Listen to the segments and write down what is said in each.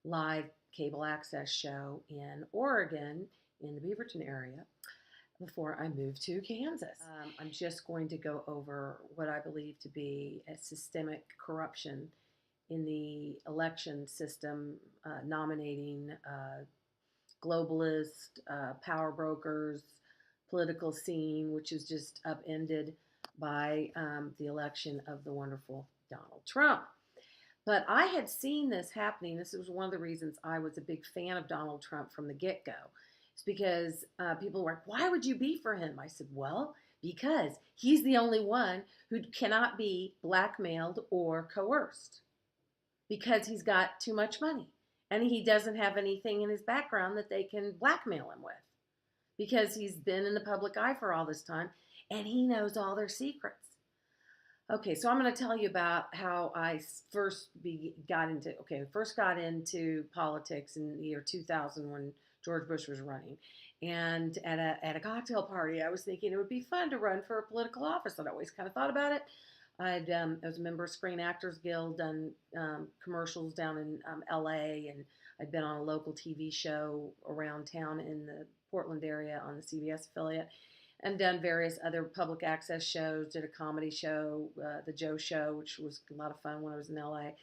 live cable access show in Oregon in the Beaverton area before I moved to Kansas. I'm just going to go over what I believe to be a systemic corruption in the election system, nominating globalist, power brokers, political scene, which is just upended by the election of the wonderful Donald Trump. But I had seen this happening. This was one of the reasons I was a big fan of Donald Trump from the get-go. It's because people were like, why would you be for him? I said, well, because he's the only one who cannot be blackmailed or coerced because he's got too much money. And he doesn't have anything in his background that they can blackmail him with because he's been in the public eye for all this time and he knows all their secrets. Okay, so I'm going to tell you about how I first got into politics in the year 2000 when George Bush was running. And at a cocktail party, I was thinking it would be fun to run for a political office. I'd always kind of thought about it. I was a member of Screen Actors Guild, done commercials down in LA, and I'd been on a local TV show around town in the Portland area on the CBS affiliate, and done various other public access shows, did a comedy show, The Joe Show, which was a lot of fun when I was in LA.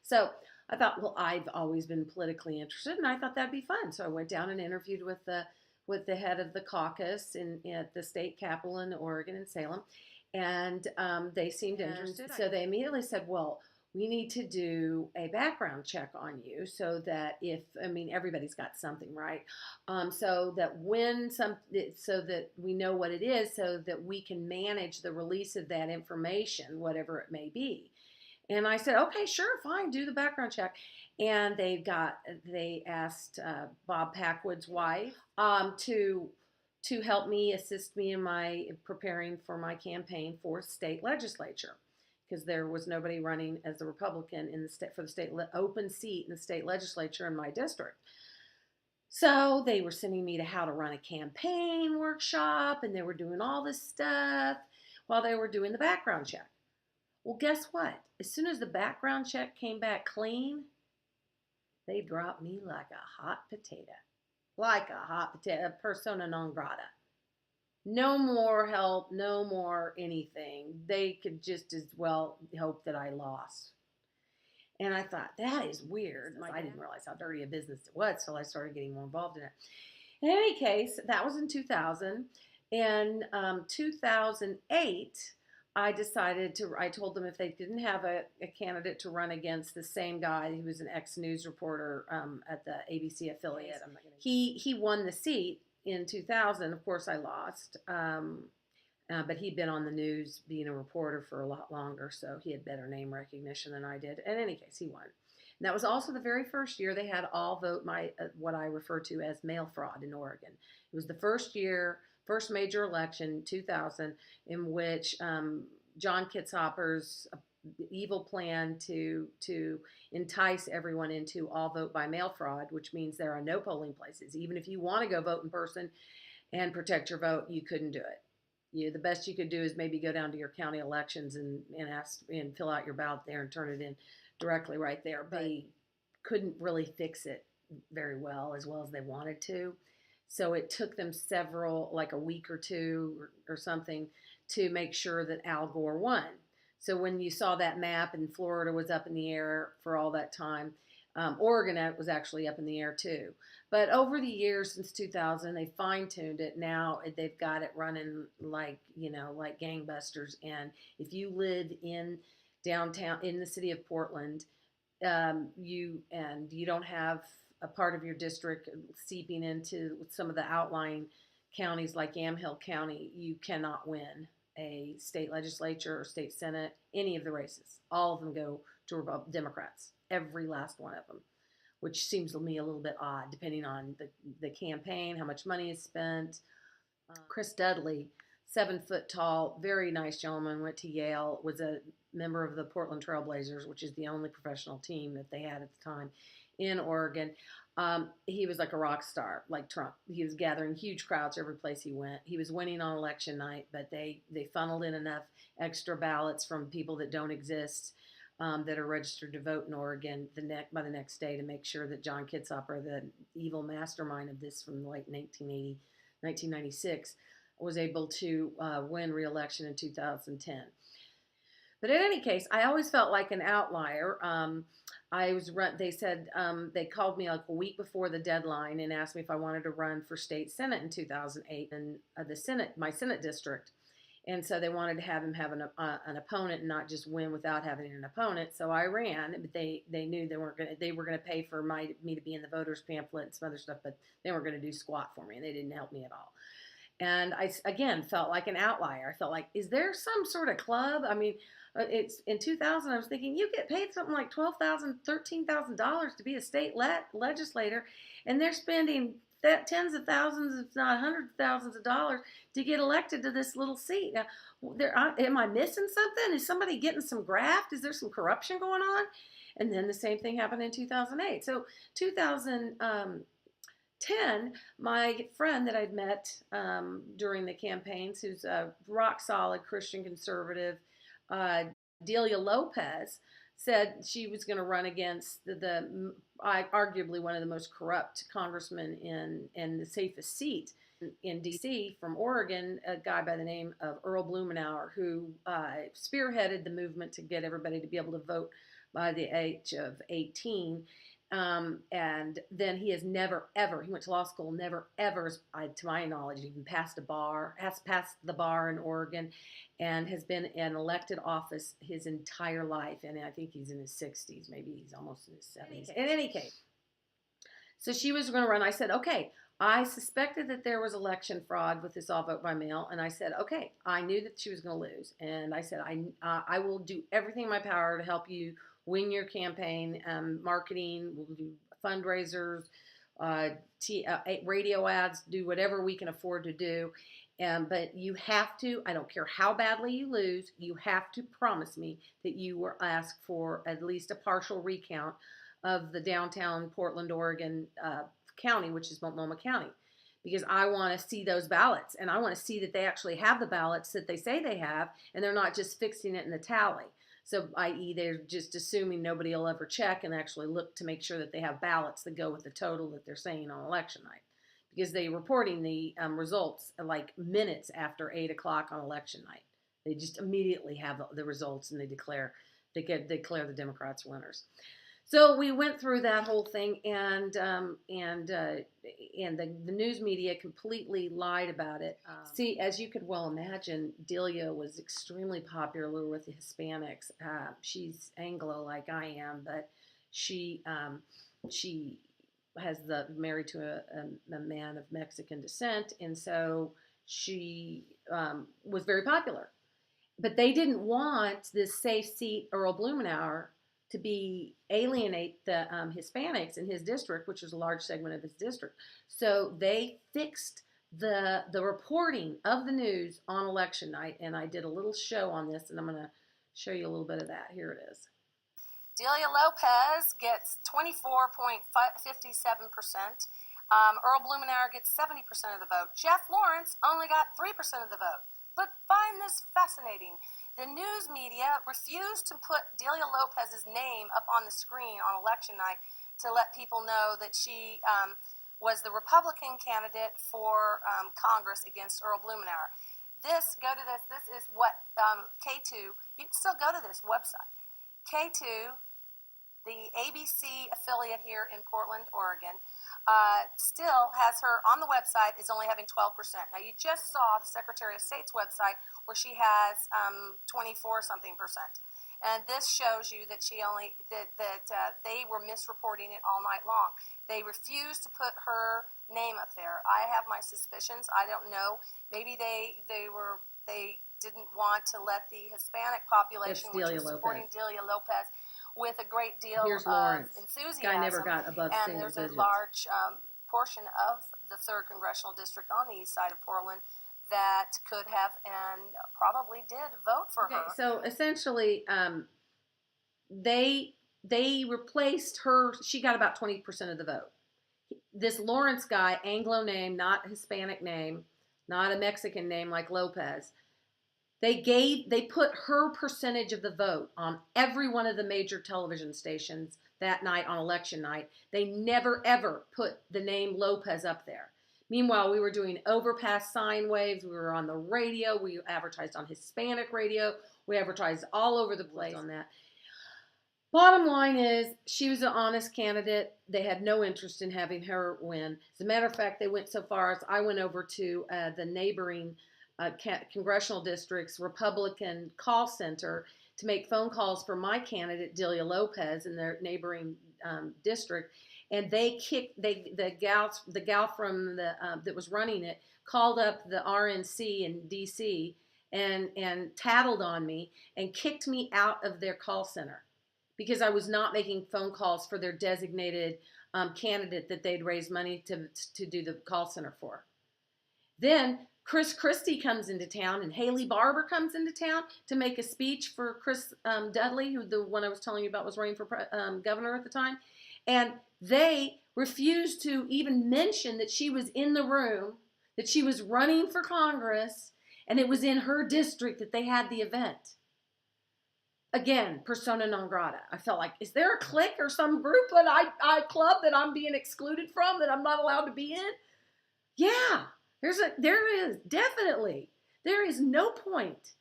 So I thought, well, I've always been politically interested, and I thought that'd be fun. So I went down and interviewed with the head of the caucus at the state capitol in Oregon in Salem, and they seemed interested. So they immediately said, well, we need to do a background check on you so that everybody's got something, right? So that we know what it is so that we can manage the release of that information, whatever it may be. And I said, okay, sure, fine, do the background check. And they asked Bob Packwood's wife to help me, assist me in my preparing for my campaign for state legislature, because there was nobody running as a Republican in the state for the state open seat in the state legislature in my district. So they were sending me to how to run a campaign workshop, and they were doing all this stuff while they were doing the background check. Well, guess what? As soon as the background check came back clean, they dropped me like a hot potato. Like a hot potato, persona non grata. No more help, no more anything. They could just as well hope that I lost. And I thought, that is weird. I didn't realize how dirty a business it was until I started getting more involved in it. In any case, that was in 2000. In 2008, I told them if they didn't have a candidate to run against the same guy, he was an ex-news reporter at the ABC affiliate. He won the seat in 2000. Of course, I lost, but he'd been on the news being a reporter for a lot longer, so he had better name recognition than I did. In any case, he won. And that was also the very first year they had all vote what I refer to as mail fraud in Oregon. It was the first major election, 2000, in which John Kitzhaber's evil plan to entice everyone into all vote by mail fraud, which means there are no polling places. Even if you want to go vote in person and protect your vote, you couldn't do it. The best you could do is maybe go down to your county elections and ask and fill out your ballot there and turn it in directly right there. But they couldn't really fix it very well as they wanted to. So it took them like a week or two or something to make sure that Al Gore won. So when you saw that map and Florida was up in the air for all that time, Oregon was actually up in the air too. But over the years since 2000, they fine-tuned it. Now they've got it running like gangbusters. And if you live in downtown, in the city of Portland, you don't have a part of your district seeping into some of the outlying counties like Yamhill County, you cannot win a state legislature or state senate, any of the races. All of them go to Democrats, every last one of them, which seems to me a little bit odd, depending on the campaign, how much money is spent. Chris Dudley, 7 foot tall, very nice gentleman, went to Yale, was a member of the Portland Trailblazers, which is the only professional team that they had at the time in Oregon. He was like a rock star, like Trump. He was gathering huge crowds every place he went. He was winning on election night, but they funneled in enough extra ballots from people that don't exist that are registered to vote in Oregon by the next day to make sure that John Kitzhaber, the evil mastermind of this from the late 1996, was able to win re-election in 2010. But in any case, I always felt like an outlier. They said they called me like a week before the deadline and asked me if I wanted to run for state senate in 2008 in my Senate district. And so they wanted to have him have an opponent and not just win without having an opponent. So I ran, but they knew they were going to pay for me to be in the voters pamphlet and some other stuff, but they weren't going to do squat for me, and they didn't help me at all. And I again felt like an outlier. I felt like, is there some sort of club? I mean, it's in 2000. I was thinking you get paid something like $12,000, $13,000 to be a state legislator, and they're spending tens of thousands, if not hundreds of thousands of dollars to get elected to this little seat. Now, am I missing something? Is somebody getting some graft? Is there some corruption going on? And then the same thing happened in 2008. So 2010, my friend that I'd met during the campaigns, who's a rock solid Christian conservative, Delia Lopez, said she was going to run against arguably one of the most corrupt congressmen in the safest seat in D.C. from Oregon, a guy by the name of Earl Blumenauer, who spearheaded the movement to get everybody to be able to vote by the age of 18. And then he has never, ever, he went to law school, never, ever, to my knowledge, even passed the bar in Oregon, and has been in elected office his entire life. And I think he's in his 60s, maybe he's almost in his 70s. In any case, so she was going to run. I said, okay, I suspected that there was election fraud with this all vote by mail. And I said, okay, I knew that she was going to lose. And I said, I will do everything in my power to help you win your campaign, marketing, we'll do fundraisers, radio ads, do whatever we can afford to do. But you have to, I don't care how badly you lose, you have to promise me that you will ask for at least a partial recount of the downtown Portland, Oregon county, which is Multnomah County. Because I want to see those ballots, and I want to see that they actually have the ballots that they say they have, and they're not just fixing it in the tally. So, i.e., they're just assuming nobody will ever check and actually look to make sure that they have ballots that go with the total that they're saying on election night. Because they're reporting the results like minutes after 8 o'clock on election night. They just immediately have the results and they declare the Democrats winners. So we went through that whole thing, and the news media completely lied about it. See, as you could well imagine, Delia was extremely popular with the Hispanics. She's Anglo like I am, but she has married to a man of Mexican descent, and so she was very popular. But they didn't want this safe seat Earl Blumenauer to alienate the Hispanics in his district, which was a large segment of his district. So they fixed the reporting of the news on election night, and I did a little show on this, and I'm going to show you a little bit of that. Here it is. Delia Lopez gets 24.57%. Earl Blumenauer gets 70% of the vote. Jeff Lawrence only got 3% of the vote. But find this fascinating. The news media refused to put Delia Lopez's name up on the screen on election night to let people know that she was the Republican candidate for Congress against Earl Blumenauer. This is what K2, you can still go to this website. K2, the ABC affiliate here in Portland, Oregon, still has her on the website, is only having 12%. Now, you just saw the Secretary of State's website where she has 24-something%. And this shows you that they were misreporting it all night long. They refused to put her name up there. I have my suspicions. I don't know. Maybe they didn't want to let the Hispanic population, which was supporting Delia Lopez, with a great deal of enthusiasm. Guy never got above single digits. And there's a large portion of the 3rd Congressional District on the east side of Portland that could have and probably did vote for her. So essentially, they replaced her. She got about 20% of the vote. This Lawrence guy, Anglo name, not Hispanic name, not a Mexican name like Lopez, They put her percentage of the vote on every one of the major television stations that night on election night. They never ever put the name Lopez up there. Meanwhile, we were doing overpass sign waves. We were on the radio. We advertised on Hispanic radio. We advertised all over the place on that. Bottom line is, she was an honest candidate. They had no interest in having her win. As a matter of fact, they went so far as I went over to the neighboring congressional district's Republican call center to make phone calls for my candidate, Delia Lopez, in their neighboring district. And they kicked the gal from the that was running it called up the RNC in D.C. and tattled on me and kicked me out of their call center because I was not making phone calls for their designated candidate that they'd raised money to do the call center for. Then Chris Christie comes into town and Haley Barbour comes into town to make a speech for Chris Dudley, who the one I was telling you about was running for governor at the time. And they refused to even mention that she was in the room, that she was running for Congress, and it was in her district that they had the event. Again, persona non grata. I felt like, is there a clique or some group that I club that I'm being excluded from, that I'm not allowed to be in? Yeah, there is, definitely. There is no point.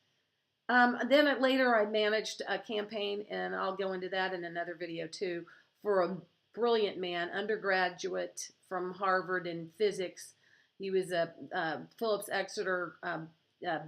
Then later I managed a campaign, and I'll go into that in another video too, for a brilliant man, undergraduate from Harvard in physics. He was a Phillips Exeter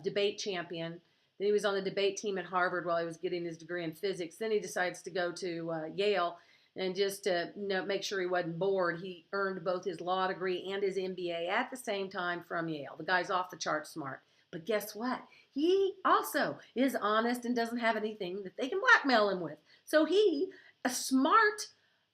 debate champion. Then he was on the debate team at Harvard while he was getting his degree in physics. Then he decides to go to Yale, and just to make sure he wasn't bored, he earned both his law degree and his MBA at the same time from Yale. The guy's off the chart smart. But guess what? He also is honest and doesn't have anything that they can blackmail him with. So he, a smart,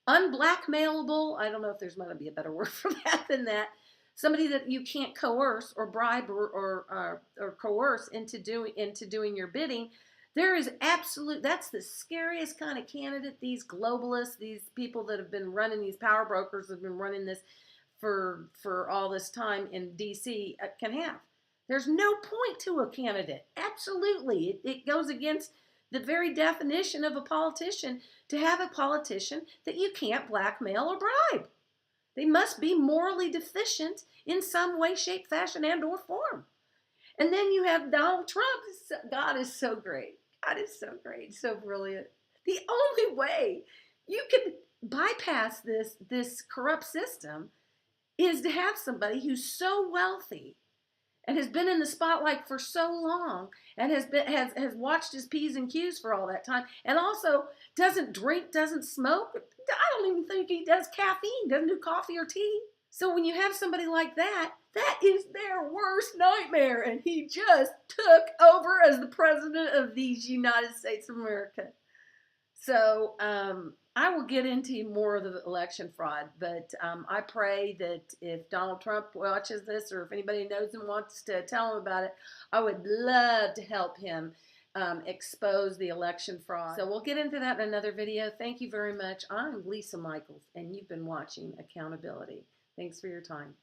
unblackmailable, I don't know if there's going to be a better word for that than that, somebody that you can't coerce or bribe or coerce into doing your bidding. There is that's the scariest kind of candidate these globalists, these people that have been running, these power brokers have been running this for all this time in D.C. Can have. There's no point to a candidate. Absolutely. It goes against the very definition of a politician to have a politician that you can't blackmail or bribe. They must be morally deficient in some way, shape, fashion, and or form. And then you have Donald Trump. God is so great. God is so great, so brilliant. The only way you can bypass this corrupt system is to have somebody who's so wealthy and has been in the spotlight for so long and has watched his P's and Q's for all that time, and also doesn't drink, doesn't smoke. I don't even think he does caffeine, doesn't do coffee or tea. So when you have somebody like that, that is their worst nightmare, and he just took over as the president of these United States of America. So I will get into more of the election fraud, but I pray that if Donald Trump watches this, or if anybody knows him wants to tell him about it, I would love to help him expose the election fraud. So we'll get into that in another video. Thank you very much. I'm Lisa Michaels, and you've been watching Accountability. Thanks for your time.